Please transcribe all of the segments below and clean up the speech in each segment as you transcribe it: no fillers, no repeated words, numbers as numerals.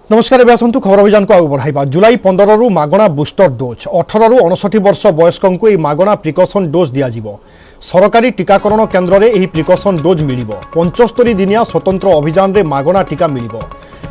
नमस्कार आसतु खबर अभियान को आगे बढ़ाइबा। जुलाई 15 रु मागणा बूस्टर डोज 18 रु 59 वर्ष वयस्कों को मागणा प्रिकसन डोज दिज्व। सरकारी टीकाकरण केन्द्र में प्रिकसन डोज मिल 75 दिनिया स्वतंत्र अभियान में मागणा टीका मिल।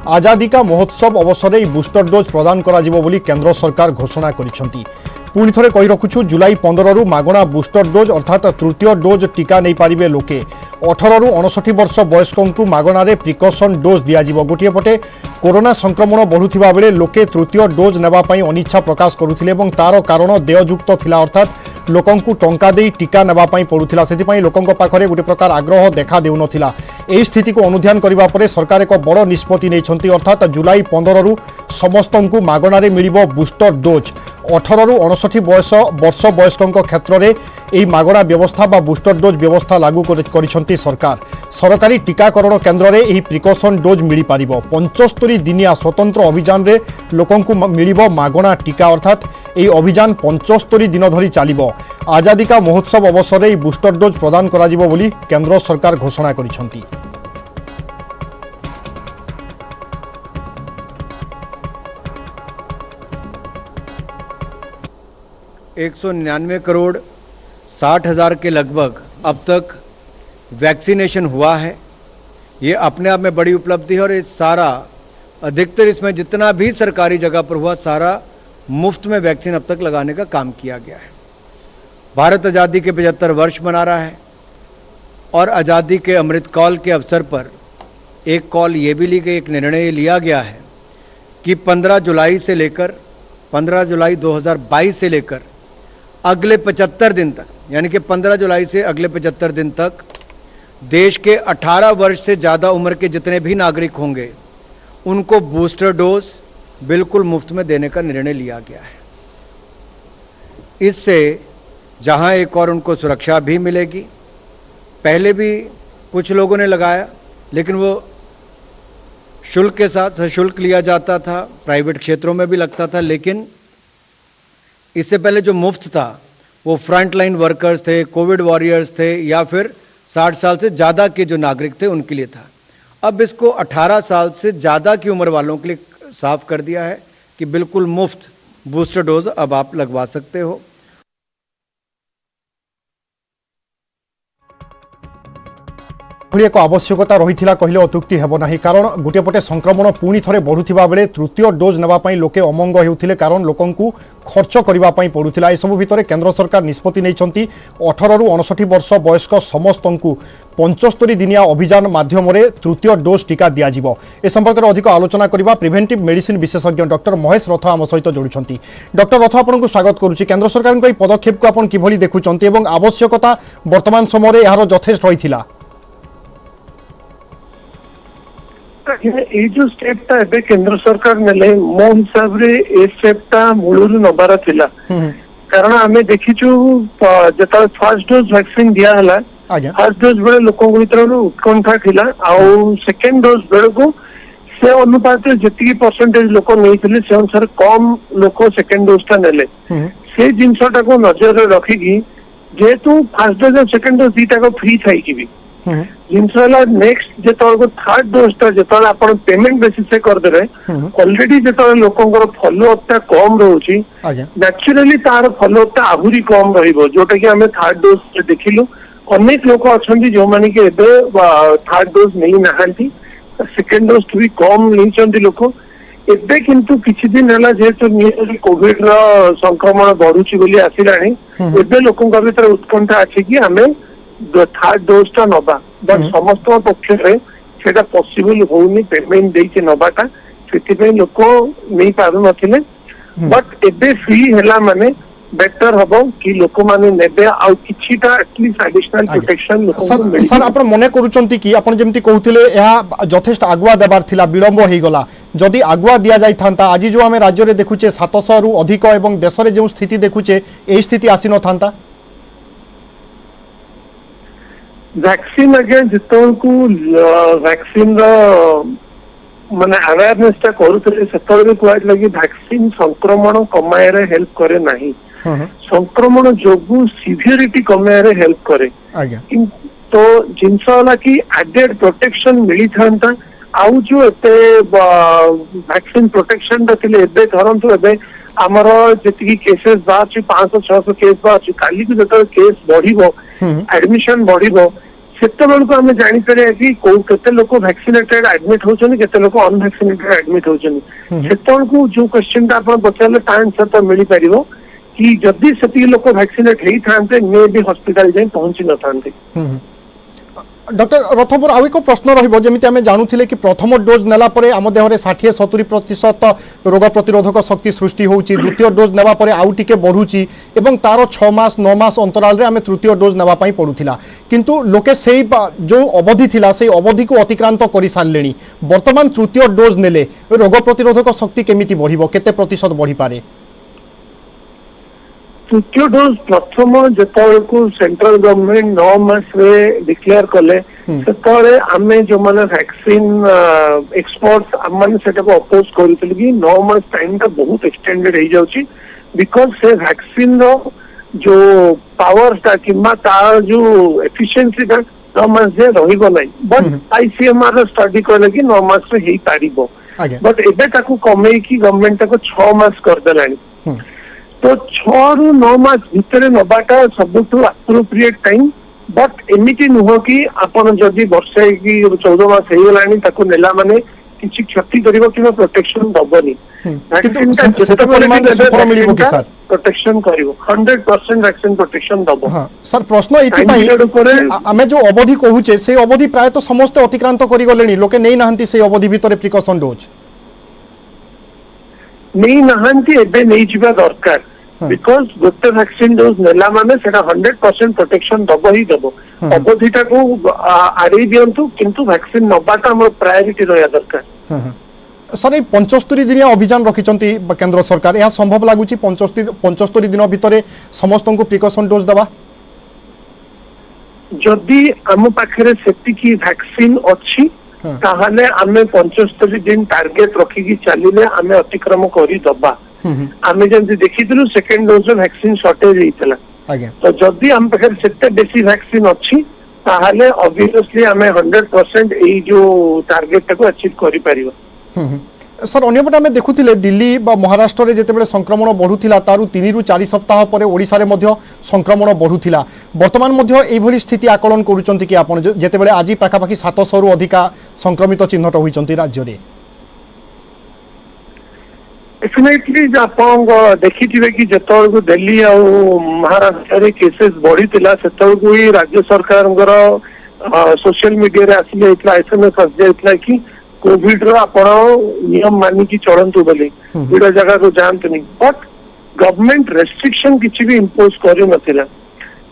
आजादी का महोत्सव अवसर में बूस्टर डोज प्रदान करा केन्द्र सरकार घोषणा करिसेंती। पुणी थे कही रखुछु जुलाई 15 रु मागणा बूस्टर डोज अर्थात तृतीय डोज टीका नहीं पारे लोके 18 रु 59 वर्ष वयस्कों को मागणारे प्रिकसन डोज दिज्व। गोटे पटे कोरोना संक्रमण बढ़ुवा बेले लोके तृतीय डोज नेबापाई अनिच्छा प्रकाश करुथिले एवं तार कारण देययुक्त थिला अर्थात लोकंकु टंका देई टीका नेबापाई पड़ुथिला। सेथिपाई लोकंक पाखरे गोटे प्रकार आग्रह देखा देउनथिला। एही स्थिति को अनुध्यान करिबा परे सरकार एक बड़ निष्पत्ति नेइछंती अर्थात जुलाई 15 रु समस्तंकु मागणारे मिलिबो बूस्टर डोज। 18 रु 59 वर्ष वयस्कों क्षेत्र में यह मागणा व्यवस्था बा बूस्टर डोज व्यवस्था लागू करिसेंती सरकार। सरकारी टीकाकरण केन्द्र में यह प्रिकसन डोज मिल पार 75 दिनिया स्वतंत्र अभियान में लोकंकु मिलिबो मागणा टीका अर्थात यह अभियान 75 दिन धरी चलिबो। आजादी का महोत्सव अवसर में बूस्टर डोज प्रदान कराजिबो बोली केन्द्र सरकार घोषणा करिसेंती। एक 199 करोड़ 60 हज़ार के लगभग अब तक वैक्सीनेशन हुआ है। ये अपने आप में बड़ी उपलब्धि है और ये सारा अधिकतर इसमें जितना भी सरकारी जगह पर हुआ सारा मुफ्त में वैक्सीन अब तक लगाने का काम किया गया है। भारत आज़ादी के 75 वर्ष मना रहा है और आज़ादी के अमृत काल के अवसर पर एक कॉल ये भी ली गई, एक निर्णय लिया गया है कि 15 जुलाई 2022 से लेकर अगले 75 दिन तक यानी कि 15 जुलाई से अगले 75 दिन तक देश के 18 वर्ष से ज़्यादा उम्र के जितने भी नागरिक होंगे उनको बूस्टर डोज बिल्कुल मुफ्त में देने का निर्णय लिया गया है। इससे जहां एक और उनको सुरक्षा भी मिलेगी। पहले भी कुछ लोगों ने लगाया लेकिन वो शुल्क के साथ सशुल्क लिया जाता था, प्राइवेट क्षेत्रों में भी लगता था, लेकिन इससे पहले जो मुफ्त था वो फ्रंट लाइन वर्कर्स थे, कोविड वॉरियर्स थे या फिर 60 साल से ज़्यादा के जो नागरिक थे उनके लिए था। अब इसको 18 साल से ज़्यादा की उम्र वालों के लिए साफ कर दिया है कि बिल्कुल मुफ्त बूस्टर डोज अब आप लगवा सकते हो। एक आवश्यकता रही कहले अत्युक्ति हेब नाही, कारण गोटे पटे संक्रमण पुणी थे बढ़ुवा बेले तृतीय डोज नेबापाई लोके अमंग होउथिले, कारण लोकंकु खर्च करने पड़ुला। एसबू भितर केन्द्र सरकार निष्पत्ति नहीं 18 रु 59 वर्ष वयस्क समस्तंकु 75 दिनिया अभियान माध्यम तृतीय डोज टीका दिज्व। ए संपर्क में अधिक आलोचना करबा प्रिवेंटिव मेडिसिन विशेषज्ञ डॉक्टर महेश रथ आम सहित जोड़ुछंती। डॉक्टर रथ आपको स्वागत करुच्ची। केन्द्र सरकार को पदक्षेप को आप किभली देखुछंती एवं आवश्यकता वर्तमान समय यार यथेष्ट रही? जो स्टेपटा एबे केंद्र सरकार नेले मो हिसाब रे ए स्टेपटा मूलरू नबार थिला, कारण आमे देखिछु जता फर्स्ट डोज वैक्सीन दिया हला फर्स्ट डोज बेले लोकन भीतर उत्कंठा थिला आउ सेकंड डोज बेले को से अनुपात जति परसेंटेज लोक नैथिले से अनुसार कम लोक सेकंड डोज ता नेले। से जिंसटा को नजर रे रखिकी जेतु फर्स्ट डोज और सेकंड डोज दीटा को फ्री थाई कि भी जिनसा नेक्स्ट जो थर्ड डोज जो आप पेमेंट बेसिस से करदे ऑलरेडी जो लोकंर फॉलोअप कम रोचे नेचुरली तार फॉलोअप आहुरी कम रोटा कि आम थर्ड डोज देखिलु। अनेक लोक अच्छा जो मैंने कि थर्ड डोज नहीं नहांती, सेकेंड डोज भी कम नहीं लोक एबे किंतु किछि दिन है जेहेतु कोविड संक्रमण बढ़ुची बोली आसला एबे लोकों भीतर उत्कंठा अच्छी कि आम थर्ड डोज टा नबा, बट समस्त पक्ष से पॉसिबल होनी पेमेंट देके नबाटा से लोक नहीं पारु नथिले। बट एबे फ्री हैला माने बेटर हबो कि लोक माने नेबे आ किछिटा एटलीस्ट एडिशनल प्रोटेक्शन लोक सर आपण मने करूचंती कि आपण जेमती कहउथिले या जथेष्ट आगुआ देबार थिला विलंब होई गला। जदि आगुआ दिया जाय थांता आज जो आमे राज्य रे देखुचे 700 रु अधिक एवं देश रे जो स्थिति देखुचे एही स्थिति आसी न थांता। वैक्सीन अगे जितो को वैक्सीन माने अवेयरनेस टा करूथले सेतरे भी कहत लगी वैक्सीन संक्रमण कमाए रे हेल्प करे नाही, संक्रमण जोगु सिवियरिटी कमाए रे हेल्प करे। तो जिनसा वाला कि एडेड प्रोटेक्शन मिली थांता आउ जो एते वैक्सीन प्रोटेक्शन रे धरतु एबे आमर जी केसेस बाहर 500-600 केस बाहर काली को जो केस बढ़ो एडमिशन बढ़ो सेत बेलू आम जापर कि केते लोक वैक्सीनेटेड एडमिट होती केते लोक अनवैक्सीनेटेड एडमिट होती से जो क्वेश्चन आप पचारे ता आंसर तो मिल पार कि जदि से लोक वैक्सीनेट होते मे भी हॉस्पिटल जाए पहुंची न था। डॉक्टर रथपुर आउ एक प्रश्न रही आम जानूले कि प्रथम डोज नेला आम देह 60-70% रोग प्रतिरोधक शक्ति सृष्टि होउची द्वितीय डोज नेबा परे आउ टिके बढ़ुची एवं तार 6 मास 9 मास अंतराल रे आम तृतीय डोज नेबा पई पड़ुथिला किंतु लोके सेही जो अवधि थिला सेही अवधि को अतिक्रांत करि सारलेनी वर्तमान तृतीय डोज नेले रोग प्रतिरोधक शक्ति केमिति बढ़िबो केते प्रतिशत बढ़ी पारे? तृतीय डोज प्रथम जो सेंट्रल गवर्नमेंट 9 मास डिक्लेयर कले से आम जो मैंने वैक्सीन एक्सपर्ट्स आम मैंने अपोज करूँ कि 9 मास टाइम का बहुत एक्सटेंडेड हो जाउची बिकॉज से वैक्सीन रो जो पावर ता किंबा तार जो एफिशिएंसी ता 9 मास जे रहिबो नै बट आईसीएमआर स्टडी कहले कि 9 मास रे हेई पारिबो बट एबे ताकू कमे कि गवर्नमेंट ताको 6 मास कर देलानी तो 6 ରୁ 9 मास भितर नबाटा सबुठू अप्रोप्रिएट टाइम बट एमिटी नुह कि आपण जदि वर्षे कि 14 मास हे गलानी ताको नेला माने किछि क्षति करिवो कि प्रोटेक्शन दबनी वैक्सीन प्रोटेक्शन करिवो 100% वैक्सीन प्रोटेक्शन दबो। हां सर प्रश्न एति पई आमे जो अवधि कहूचे से अवधि प्राय तो समस्त अतिक्रांत करि गलेनी लोके नै नाहंती से अवधि भितर प्रिकॉशन डोज नहीं नहांती एबे नहीं जीवा दरकार बिकॉज गोटे वैक्सीन डोज नेला माने सेटा 100% प्रोटेक्शन दबो ही दबो अवधिटा को आरे दियंतु किंतु वैक्सीन नबाटा हमर प्रायोरिटी रहया दरकार। सर ये 75 दिन अभियान रखिचंती केंद्र सरकार यह संभव लागुची 75 दिन भितर समस्त को प्रिकॉशन डोज दबा जदि आम पाखरे सेति की वैक्सीन अछि ताहले आमे 75 दिन टार्गेट रखिकी चलिले आमे अतिक्रम करी दबा आमे जंती देखिथिलु सेकंड डोज वैक्सीन शॉर्टेज हेइतला तो जदि आम पाखरे सेते बेसी वैक्सीन अछि ताहले ऑब्वियसली आमे 100% एई जो टार्गेट को अचीव करि परिबो। सर अन्यपटे आम देखुले दिल्ली बा महाराष्ट्र में जिते संक्रमण बढ़ुला तारु 3 ରୁ 4 सप्ताह पर ओडिशा रे मध्य संक्रमण बढ़ुला वर्तमान मध्य एभली स्थिति आकलन करूचंती कि आपण जेतेबेले आज पाखापाखि 700 रु अधिका संक्रमित चिन्हट होइचंती राज्य रे डेफिनेटली आपण देखिथिबे कि जतल को दिल्ली आ महाराष्ट्र रे केसेस बढ़ितिला सेतल को ही राज्य सरकारंगर सोशल मीडिया रे आसी इतला एसएमएस आसी जाइतला कि कोविड रो आपण नियम मानी की चलंतु बोली विड़ा जगह को जानते नहीं बट गवर्नमेंट रेस्ट्रिक्शन किछि भी इंपोज करि नथिला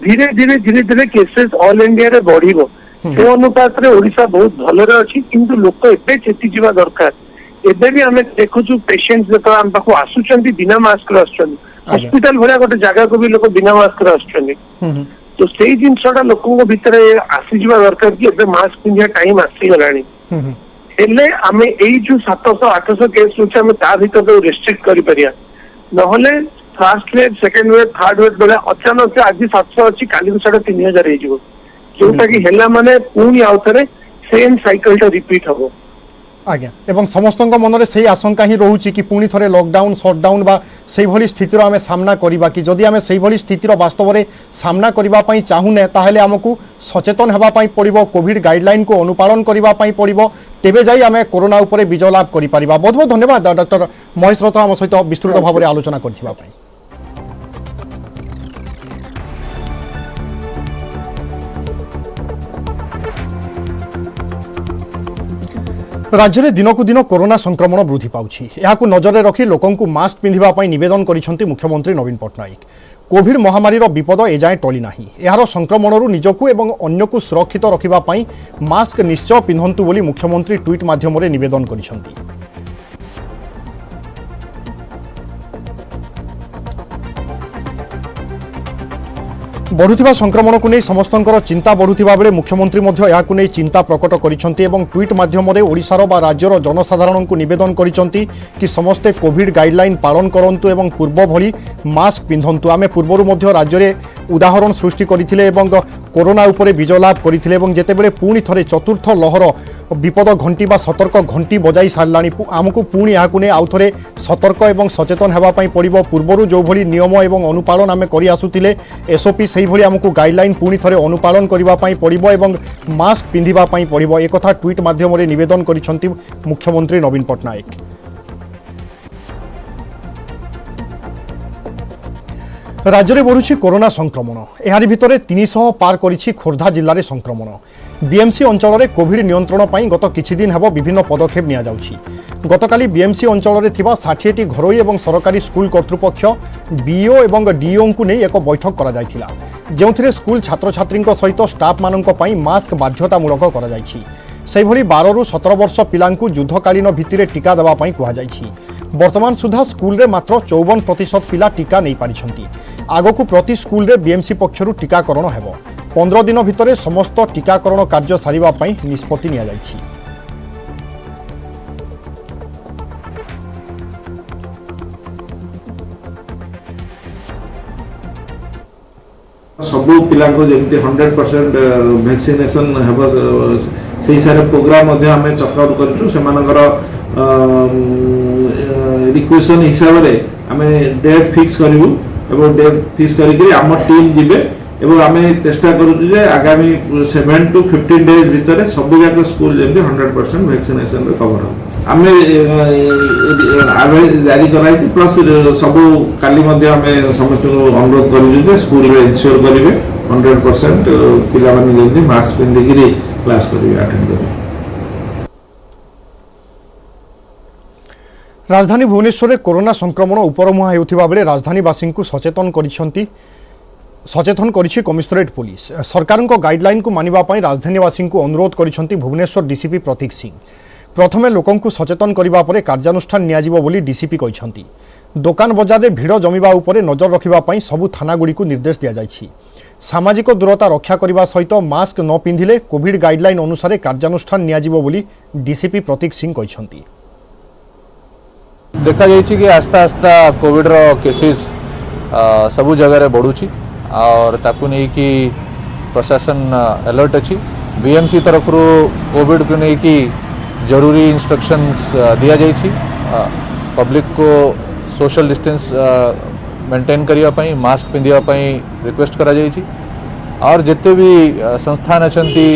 धीरे धीरे धीरे धीरे केसेस ऑल इंडिया रे बढ़िबो से अनुपात रे ओडिशा बहुत भलो रे अछि किंतु लोक एबे चेती जीवा दरकार एबे भी हमें देखुछु पेशेंट्स जतो हम पाखो आसुचंती बिना मास्क रे आसुचंती हॉस्पिटल भरा गोटे जगह को भी लोक बिना मास्क रे आसुचंती तो सेही जिंसटा लोकन को भीतर आसी जीवा दरकार कि एबे मास्क पिंजा टाइम आसी गलानी हेले आमे एई जो 700-800 केस होचे आमे ता भीतर तो रेस्ट्रिक्ट करि परिया नहले first wave second wave third wave बेले अचानक से आज 700 अछि काली को 3000 हे जिवो जोटा कि हेला माने पुनी आउथरे सेम साइकिल टा रिपीट हबो आज्ञा एवं समस्त मन में से आशंका ही रोचे कि पुणी थे लॉकडाउन सटडाउन बा से भली स्थितिर आम सामना करबा कि जदि आम से भली स्थितिर वास्तव में सामना करने चाहूने ताहले आमको सचेतन होगापाई पड़ो कोविड गाइडलाइन को अनुपालन करने पड़ो तेबे जाई आम कोरोना उपरे विजय लाभ कर पारिबा। बहुत बहुत धन्यवाद डॉक्टर महेश रथ आम सहित विस्तृत भाव में आलोचना करथिबा। राज्य में दिनकू दिन कोरोना संक्रमण वृद्धि पाउछि एहाकु नजर रखी लोकंकु मास्क पिंधिबा पई निवेदन करिसेंति मुख्यमंत्री नवीन पट्टनायक। कोविड महामारी विपद एजाएं टली नाही एहार संक्रमणरू निजकू एवं अन्यकू सुरक्षित रखिबा पई मास्क निश्चय पिंधंतु बोली मुख्यमंत्री ट्वीट माध्यम रे निवेदन करिसेंति। बढ़ुथिबा संक्रमण को नहीं समस्तंकर चिंता बढ़ुथिबा बेले मुख्यमंत्री मध्य याकु नहीं चिंता प्रकट करिसेंति एवं ट्वीट माध्यम रे ओडिशार बा राज्यर जनसाधारण को निवेदन करिसेंति कि समस्ते कोविड गाइडलाइन पालन करंतु एवं पूर्व भली मास्क पिंधंतु। आमे पूर्वरु मध्य राज्य रे उदाहरण सृष्टि करथिले एवं कोरोना उपरे विजय लाभ करथिले एवं जेतेबेले पुणी थरे चतुर्थ लहर विपद घंटी बा सतर्क घंटी बजाई साराणी आमको पुणी यहाँ आउ थे सतर्क और सचेतन होगापी पड़ो पूर्वर जो भली नियम और अनुपालन आम कर आसुले एसओपी से ही आमको गाइडलाइन पुणी थे अनुपालन करने पड़ो और मास्क पिंधापी पड़ो एक ट्वीट माध्यम निवेदन कर मुख्यमंत्री नवीन पट्टनायक। राज्य में बढ़ुछि कोरोना संक्रमण यार भितर 300 पार करिछि खोर्धा जिले में संक्रमण बीएमसी अंचल में कोविड नियंत्रण पर गत किछि दिन हेब विभिन्न पदक्षेप निया जाउछि। गतकाली बीएमसी अंचल में 60टी घरोई और सरकारी स्कूल कर्तृपक्ष बीओ और डीओ को नहीं एक बैठक करा जायथिला जेउथिरे स्कूल छात्र छात्री सहित स्टाफ मानक पई मास्क बाध्यतामूलक करा जायछि। सेहिभली 12 ରୁ 17 वर्ष पिलांकु युद्धकालीन भित्तिरे टीका देवा पई कुहा जायछि। वर्तमान सुधा स्कूल रे मात्र 54% पिला टीका नहीं पारिछंती। आगकू प्रति स्कूल रे बीएमसी पक्षरु टीकाकरण हेबो। 15 दिन भितरे समस्त टीकाकरण कार्य सारिबा पई निष्पत्ति निया जायछि। सबु पिला को जेमती 100% वैक्सीनेशन हेबो सेही सारे प्रोग्राम मध्ये हमें चकआउट करछु सेमानकर रिक्वेशन हिसाब रे हमें डेट फिक्स करिवु एवं डेट फिक्स करिकरी आम टीम जिबे एवं आमे चेष्टा करूछु जे आगामी 7 to 15 डेज भितर सब जाक स्कूल जेमती 100% वैक्सीनेशन रे कवर हो आमे आवे जारी कराई प्लस सब काली मध्ये हमें समस्त अनुरोध करूछु जे स्कूल रे इंश्योर करिवे 100% पिला माने जेमती मास्क पिंदिकरी क्लास करिवे अटेंड करिवे। राजधानी भुवनेश्वर में कोरोना संक्रमण उपरमुहा होता बेले राजधानीवासी को सचेतन करिछि कमिश्नरेट पुलिस सरकार गाइडलाइन को मानिबा राजधानीवासी को अनुरोध करिसेंति भुवनेश्वर डीसीपी प्रतीक सिंह। प्रथमे लोकं को सचेतन करिबा परे कार्यानुष्ठान नियाजिबो बोली डीसीपी कहिसेंति। दोकान बजार में भिड़ जमिबा उपरे नजर रखिबा पई सबु थानागुड़ी को निर्देश दिया जायछि। सामाजिक दूरता रक्षा करने सहित मास्क न पिंधिले कोविड गाइडलाइन अनुसार कार्यानुष्ठान नियाजिबो बोली डीसीपी प्रतीक सिंह कहिसेंति। देखा जाइए कि आस्ता आस्ता कोविड रो केसेस सबु जगह रे बढ़ुची और ताकू नहीं कि प्रशासन अलर्ट अच्छी बीएमसी तरफ रो कोविड को नहीं कि जरूरी इंस्ट्रक्शंस दिया जाइए पब्लिक को सोशल डिस्टेंस मेंटेन करिया पई मास्क पिंधिया पई रिक्वेस्ट करा जाइए और जिते भी संस्थान अछंती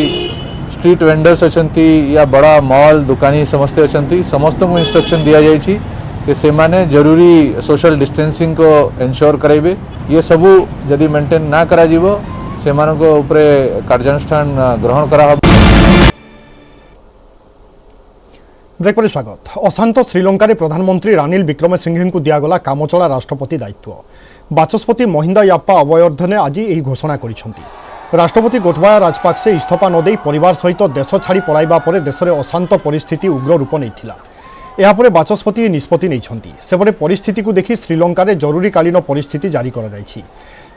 स्ट्रीट वेंडर्स अछंती या बड़ा मॉल दुकानी समस्ते अछंती समस्त को इंस्ट्रक्शन दिया जाइए कि से माने जरूरी सोशल डिस्टेंसिंग को एंश्योर कराइबे ये सबू जदि मेंटेन ना करा जीवो से मानक ऊपरे कार्यानुष्ठान ग्रहण करा हो। ब्रेक पर स्वागत। अशांत श्रीलंका रे प्रधानमंत्री रानिल विक्रमसिंघे को दियागला कामचला राष्ट्रपति दायित्व। बाचस्पति महिंदा याप्पा अभयवर्धने आज यही घोषणा करिसेंति। राष्ट्रपति गोटबाया राजपाक्से इस्तीफा नदे परिवार सहित देश छाड़ी पलाइबा परे देश में अशांत परिस्थिति उग्र रूप नैथिला। यापर बाचस्पति निष्पत्ति नहीं सेपटे परिस्थिति को देखि श्रीलंका रे जरूरीकालीन परिस्थिति जारी करा जायछि।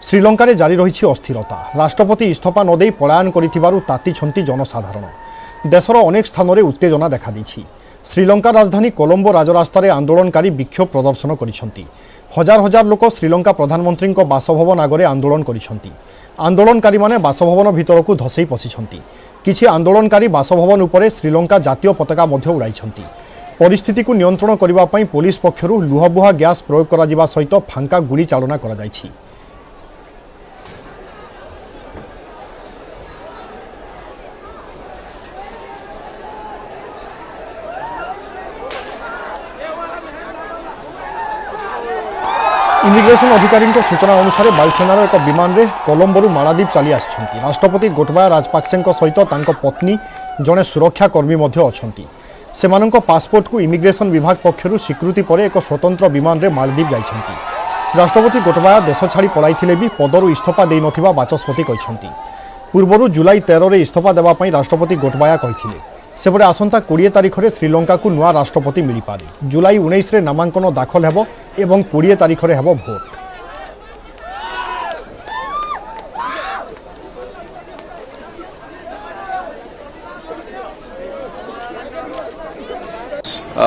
श्रीलंका रे जारी रही अस्थिरता। राष्ट्रपति इस्तीफा नदे पलायन करिथिबारु तातिछंती जनसाधारण। देशर अनेक स्थान में उत्तेजना देखा दैछि। श्रीलंका राजधानी कोलंबो राजरास्तार आंदोलनकारी विक्षोभ प्रदर्शन करिसेंति। हजार हजार लोक श्रीलंका प्रधानमंत्री बासभवन आगे आंदोलन करिसेंति। आंदोलनकारी माने बासभवन भितर को धसई पशिछंति। किछि आंदोलनकारी बासभवन उपरे श्रीलंका जातीय पताका मध्य उड़ाइछंति। परिस्थिति को नियंत्रण करने पर पुलिस पक्षरु लुहबुहा गैस प्रयोग करा जिबा सहित फांका गुली चालना करा जायछि। इमिग्रेशन अधिकारी सूचना अनुसार वायुसेनार एक विमान रे कोलंबोरु मालादीप चली आछंती। राष्ट्रपति गोटबाया राजपाक्से सहित तांको पत्नी जड़े सुरक्षाकर्मी अच्छी। सेमानंको पासपोर्ट को इमिग्रेशन विभाग पक्षरु स्वीकृति पर एक स्वतंत्र विमान रे मालदीप जाइछंती। राष्ट्रपति गोटबाया देश छाड़ी पलाइथिले भी पदरु इस्तीफा देई नथिबा बाचस्पति कहिछंती। पूर्वरु जुलाई 13 रे इस्तीफा देबा पई राष्ट्रपति गोटबाया कहिथिले। सेपटे आसंता 20 तारिख रे श्रीलंका को नुआ राष्ट्रपति मिली पारे। जुलाई 19 रे नामांकन दाखल हेबो एवं 20 तारिख रे हेबो vote.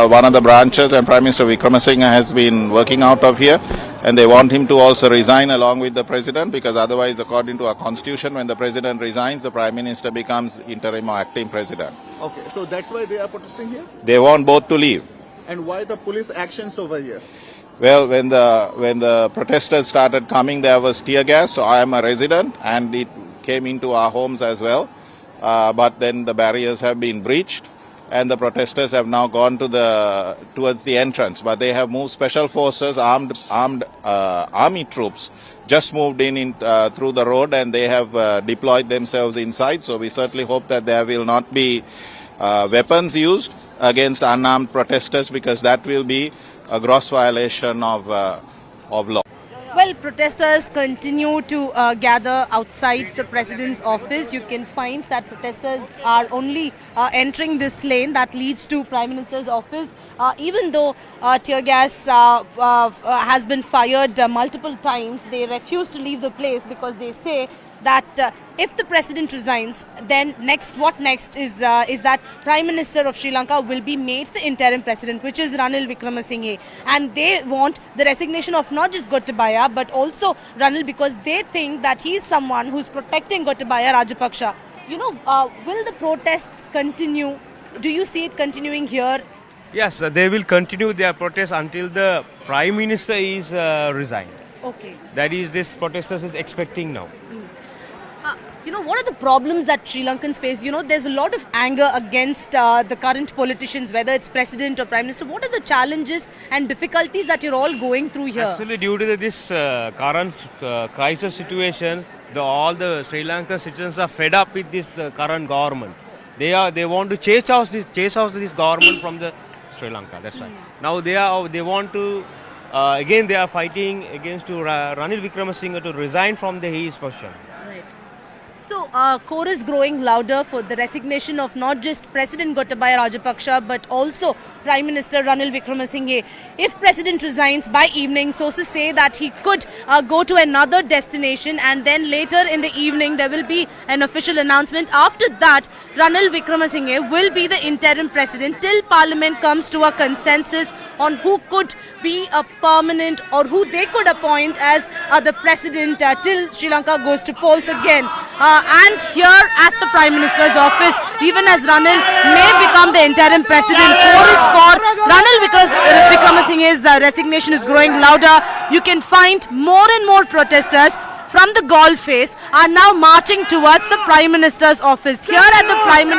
One of the branches, and Prime Minister Wickremesinghe has been working out of here, and they want him to also resign along with the President, because otherwise, according to our Constitution, when the President resigns, the Prime Minister becomes interim or acting President. Okay, so that's why they are protesting here? They want both to leave. And why the police actions over here? Well, when the protesters started coming, there was tear gas. So I am a resident, and it came into our homes as well. But then the barriers have been breached, and the protesters have now gone towards the entrance. But they have moved special forces, armed army troops, just moved in through the road, and they have deployed themselves inside. So we certainly hope that there will not be weapons used against unarmed protesters, because that will be a gross violation of law. Well, protesters continue to gather outside the president's office. You can find that protesters are only entering this lane that leads to Prime Minister's office. Even though tear gas has been fired multiple times, they refuse to leave the place because they say that if the president resigns, then what next is that Prime Minister of Sri Lanka will be made the interim president, which is Ranil Wickremesinghe, and they want the resignation of not just Gotabaya but also Ranil, because they think that he is someone who's protecting Gotabaya Rajapaksa. You know, will the protests continue? Do you see it continuing here? Yes, they will continue their protests until the Prime Minister is resigned. Okay. That is, this protesters is expecting now. You know, what are the problems that Sri Lankans face? You know, there's a lot of anger against the current politicians, whether it's president or prime minister. What are the challenges and difficulties that you're all going through here? Actually, due to this current crisis situation, all the Sri Lankan citizens are fed up with this current government. They want to chase out this government from the Sri Lanka. That's right. Now they want to again they are fighting against Ranil Wickremesinghe to resign from his position. So, chorus growing louder for the resignation of not just President Gotabaya Rajapaksa but also Prime Minister Ranil Wickremesinghe. If President resigns by evening, sources say that he could go to another destination, and then later in the evening there will be an official announcement. After that, Ranil Wickremesinghe will be the interim president till Parliament comes to a consensus on who could be a permanent or who they could appoint as the president till Sri Lanka goes to polls again. And here at the Prime Minister's office, even as Ranil may become the interim president, chorus for Ranil Wickremesinghe's resignation is growing louder. You can find more and more protesters from the golf face are now marching towards the Prime Minister's office. Here at the Prime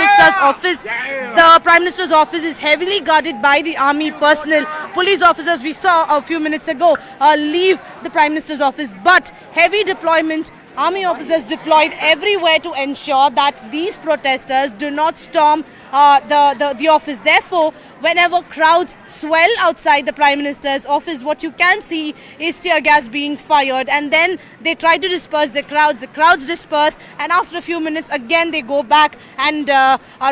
Minister's office is heavily guarded by the army personnel. Police officers we saw a few minutes ago leave the Prime Minister's office, but heavy deployment, army officers deployed everywhere to ensure that these protesters do not storm the office. Therefore, whenever crowds swell outside the Prime Minister's office, what you can see is tear gas being fired, and then they try to disperse the crowds. The crowds disperse, and after a few minutes again they go back and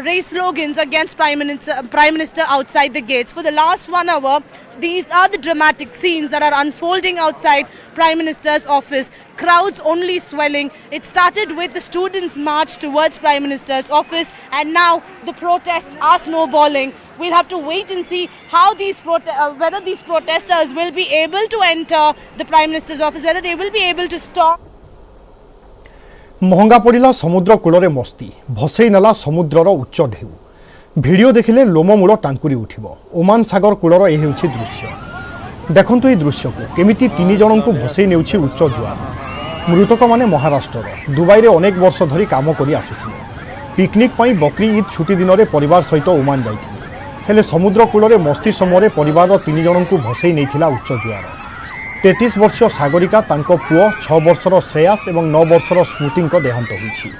raise slogans against Prime Minister outside the gates. For the last 1 hour, these are the dramatic scenes that are unfolding outside Prime Minister's office. Crowds only swelling. It started with the students' march towards Prime Minister's office, and now the protests are snowballing. We'll have to wait and see how whether these protesters will be able to enter the Prime Minister's office, whether they will be able to stop. महंगा पड़ा समुद्र cool मस्ती भसई नेला समुद्रर उच्च ढेउ video देखिले लोममूल टांकुरी उठिबो। Oman सागर cooler यह हेउछि दृश्य। देखंतु ए दृश्य को केमिति 3 जन को भसई नेउछि उच्च जुआर। मृतक माने महाराष्ट्र दुबई रे अनेक वर्ष धरी काम करि आसुथिले। पिकनिक पई बकरी ईद छुट्टी दिन में परिवार सहित ओमान जाइथिले, हेले समुद्र कूल मस्ती समय परिवार 3 जन को भसई नेइथिला उच्च जुआर। 33 वर्षीय सागरिका तांको पुओ 6 वर्षर श्रेयास और 9 वर्षर स्मृति देहांत होइछि।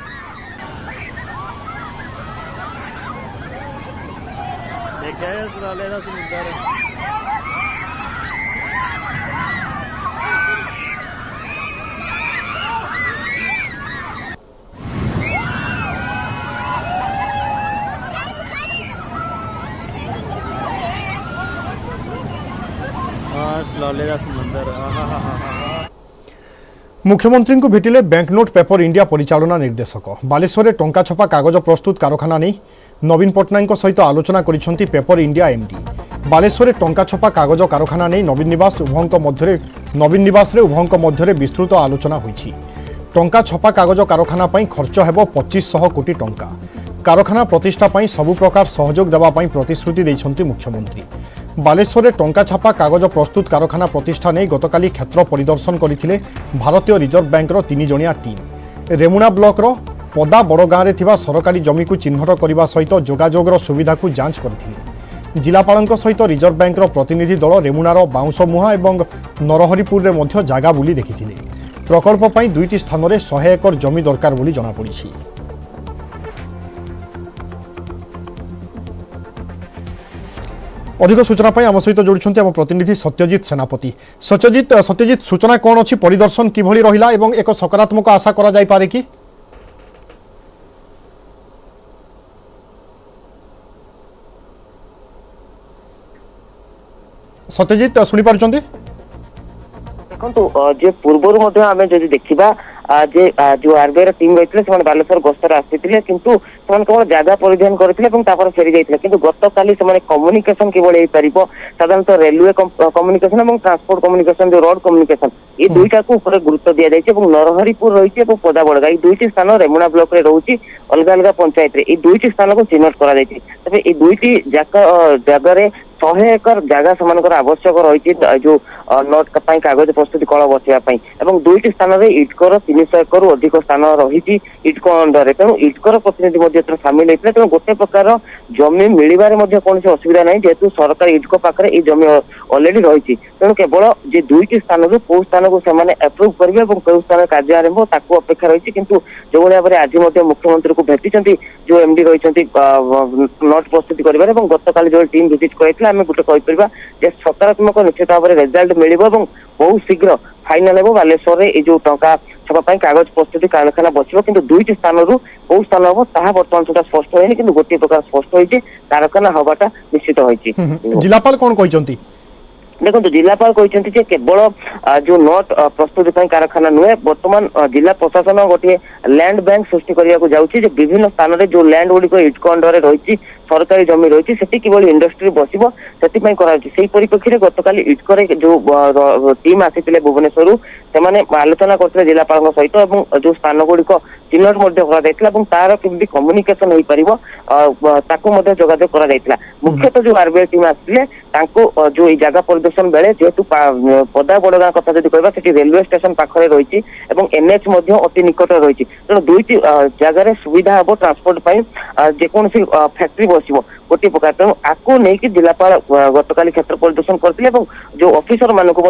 मुख्यमंत्री को भेटिले बैंकनोट पेपर इंडिया परिचालना निर्देशक। बालेश्वर टंका छपा कागज प्रस्तुत कारखाना नहीं नवीन पट्टनायक सहित आलोचना करिसेंती पेपर इंडिया एमडी। बालेश्वर टंका छपा कागज कारखाना नहीं नवीन निवास उभयंक मध्य विस्तृत आलोचना होइछि। टंका छपा कागज कारखाना पई खर्च हेबो 2500 कोटी टंका। कारखाना प्रतिष्ठा पाई सबु प्रकार सहयोग देवा पाई प्रतिश्रुति देइछन्ति मुख्यमंत्री। बालेश्वर टंका छापा कागज प्रस्तुत कारखाना प्रतिष्ठा नहीं गतकाली क्षेत्र परिदर्शन करथिले भारतीय रिजर्व बैंकर 3 जणिया टीम। रेमुणा ब्लॉक पदा बड़गाँ में सरकारी जमी को चिन्हट करने सहित जोगाजोगर सुविधा को जांच करथिले। जिलापाल सहित रिजर्व बैंक प्रतिनिधि दल रेमुणार बाउंशमुहा और नरहरिपुर में मध्य जागा बुली देखिथिले। प्रकल्प पर 2टी स्थान में 100 एकर जमी दरकार बोली जनापड़ी। अधिक सूचना आम सहित जोड़छन्ति आम प्रतिनिधि सत्यजित सेनापति। सत्यजित सूचना कौन अच्छी परिदर्शन किभली रहिला एवं एक सकारात्मक आशा करा जाय पारे कि? सत्यजित शुणी पारुछन्ति? देखो जे पूर्वर आम जदि देखा जे जो आरबीआई टीम रही है बालेश्वर गस्तर आसी किंतु केवल जगह परिधान करते फेरी जाते कि गत काली कम्युनिकेशन किभली हो पार साधारणतः रेलवे कम्युनिकेशन और ट्रांसपोर्ट कम्युनिकेशन जो रोड कम्युनिकेशन ये दुईटा को गुरुत्व दि जाए। नरहरिपुर रही है पदा बड़गा ये 2टी स्थान रेमुणा ब्लॉक रे रोची अलग अलग पंचायत ये 2टी स्थान को चिन्हट कर ये 2टी जगह 100 एकर जगह से आवश्यक रही जो नोट कागज प्रस्तुति कल बसाई और 2टी स्थान में इटकोर 300 एकर अधिक स्थान रही इटको अंडर तेणु इटकोर प्रतिनिधि सामिल होते तेणु गोटे प्रकार जमी मिलबार कौन असुविधा नहीं जेहेतु सरकार इटको पाखे ये जमी अलरेडी रही तेणु केवल जे 2टी स्थान कौ स्थान को एप्रुव करेंगे और कौ स्थान कार्य आरंभ ताकू अपेक्षा रही किंतु जो भाव में आज मुख्यमंत्री को भेटी जो एमडी रही नोट प्रस्तुति कर गतकाली जो टीम विजिट कर आम गोटे कहीपर सकारात्मक निश्चित भाव में रेजल्ट मिल बहुत शीघ्र फाइनाल हो बालेश्वर में जो टंका छापा कागज प्रस्तुति कारखाना बसो कि 2टी स्थान कौ स्थान हम ताहा बर्तमान सुधा स्पष्ट होनी कि गोटे प्रकार स्पष्ट होती कारखाना हवाटा निश्चित होती। जिलापाल कौन कहते? देखो जिलापाल कहते केवल जो नोट प्रस्तुति कारखाना नुहे बर्तमान जिला प्रशासन गोटे लैंड बैंक सृष्टि करने को जाऊँगी विभिन्न स्थान में जो लैंड गुड़िक इटको अंडर रही सरकारी जमी रही है किभली इंडस्ट्री बसो से परिप्रेक्षी में गतकाली इटकोर जो टीम आसी भुवनेश्वर से आलोचना करते जिलापाल सहित जो स्थान गुड़िक चिन्हट तार केमती कम्युनिकेशन हो पार जोगाजोग कर मुख्यतः जो आरबीआई टीम आसते जो जगह परिदर्शन बेले जेहेतु पदा बड़गाँ कथा जब कह रेलवे स्टेशन पाखे रही एनएच अति निकट रही तेणु 2टी जगार सुविधा हम ट्रांसपोर्ट जेकोसी फैक्ट्री बसो गोटे प्रकार तेणु आपको लेकिन जिलापाल गतकाली क्षेत्र परिदर्शन करते जो ऑफिसर मानक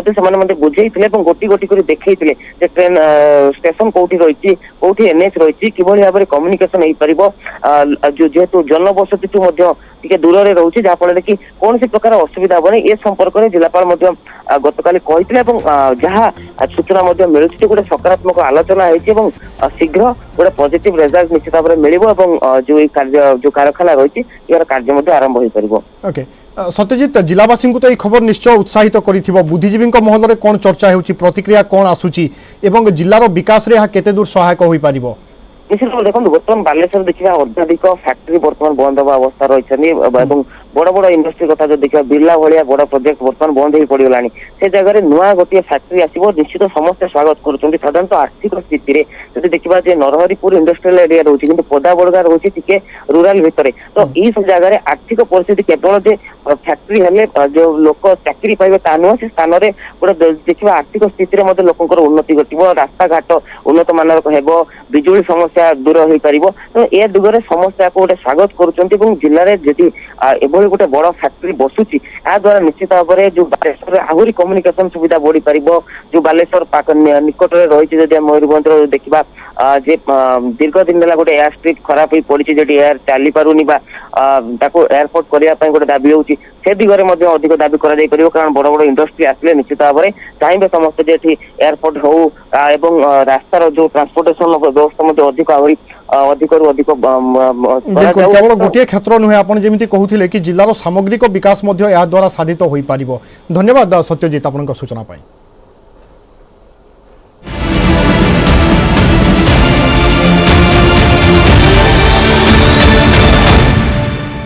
बुझे गोटी गोटी कर देखते ट्रेन स्टेशन कौटी रही कौटी एनएच रही किभली भाव में कम्युनिकेशन हो पार जो जेहेतु जनबसती टे दूर में रोचे जहाँफल कि कौन प्रकार असुविधा हेनी ए संपर्क में जिलापाल गतकाली कहते जहाँ सूचना मिलूँ गोटे सकारात्मक आलोचना हो शीघ्र गोटे पॉजिटिव रिजल्ट निश्चित भाव में मिल जो कारखाना रही यार कार्य आरंभ हो पार। ओके सत्यजित जिलावासी को तो ये खबर निश्चय उत्साहित कर बुद्धिजीवी महल में कौन चर्चा हो प्रतिक्रिया कौन आसूची एवं जिलार विकास में केते दूर सहायक हो पार? निश्चित भाव देखो बर्तमान बालेश्वर देखा अत्याधिक फैक्ट्री बर्तमान बंद हवा अवस्था रही बड़ बड़ इंडस्ट्री कथा जो देखा बिरला भाया बड़ प्रोजेक्ट बर्तमान बंद हो पड़ा से जगह नुआ गोटे फैक्ट्री आसो निश्चित समस्ते स्वागत करुँच साधारणतः आर्थिक स्थिति में जब देखा नरहरिपुर इंडस्ट्रियल एरिया रोचे कि पदा बड़गा रोचे टी रूराल भितर तो ये सब जगह आर्थिक परिस्थिति केवल जे फैक्ट्री हेले जो लोक चाकरी पाइबे ता नुह से स्थान में गोटे देखा आर्थिक स्थिति में लोकंर उन्नति घटो रास्ता घाट उन्नत मानर हो बिजुली समस्या दूर हो पार तो ए दिगरे समस्या आपको गोटे स्वागत करुँच जिले में जी एभली गोटे बड़ फैक्ट्री बसुची या द्वारा निश्चित भाव में जो बालेश्वर आहरी कम्युनिकेशन सुविधा बढ़ी पार जो बालेश्वर निकट में रही जब मयूरभंज देखा जे दीर्घ दिन है गोटे एयर स्ट्रिप खराब हो पड़ी जो एयर चली पारुनी एयरपोर्ट करने गोटे दाबी हो दिगरे अधिक दाबी कर कारण बड़ बड़ इंडस्ट्री आसले निश्चित भाव में चाहिए समस्त जे एयरपोर्ट हो रास्तार जो ट्रांसपोर्टेशन व्यवस्था अधिक आहरी अधिक केवल गोटे क्षेत्र नुहे आप जमी कहते कि जिलार सामग्रिक विकास द्वारा साधित हो पार। धन्यवाद सत्यजित आपन सूचना पाई।